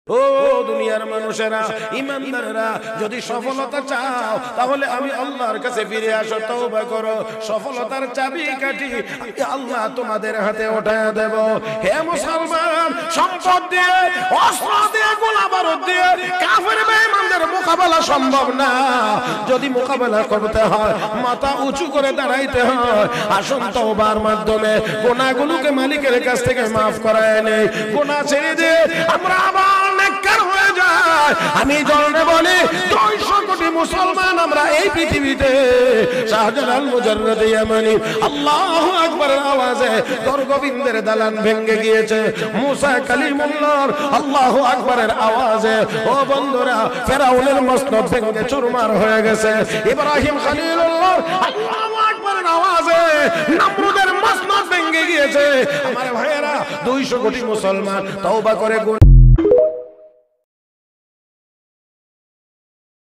ও দুনিয়ার মানুষেরা, ইমানদারেরা, যদি সফলতা চাও তাহলে আমি আল্লাহর কাছে ফিরে আসো, তওবা করো। সফলতার চাবিকাঠি আমি আল্লাহ তোমাদের হাতে উঠায় দেব। হে মুসলমান, সম্পদ দিয়ে, অস্ত্র দিয়ে, গোলা বারুদ দিয়ে কাফের বেঈমানদের মোকাবেলা সম্ভব না। যদি মোকাবেলা করতে হয়, মাথা উঁচু করে দাঁড়াইতে হয়। আসুন তওবার মাধ্যমে গুনাহগুলোকে মালিকের কাছ থেকে মাফ করায় নেই। গুনাহ ছেড়ে দিয়ে আমরা আবার নেককার হয়ে যায়। আমি জলনে বলি 200 কোটি মুসলমান আমরা এই পৃথিবীতে। শাহজালাল মুজাররদ ইয়ামানি আল্লাহু আকবারের আওয়াজে দরগোবিন্দের দালান ভেঙে গিয়েছে। মুসা কালিমুল্লাহর আল্লাহু আকবারের আওয়াজে ও বন্ধুরা ফেরাউনের মসনদ ভেঙে চুরমার হয়ে গেছে। ইব্রাহিম খলিলুল্লাহর আল্লাহু আকবারের আওয়াজে নমরুদের মসনদ ভেঙে গিয়েছে। আমার ভাইয়েরা 200 কোটি মুসলমান তওবা করে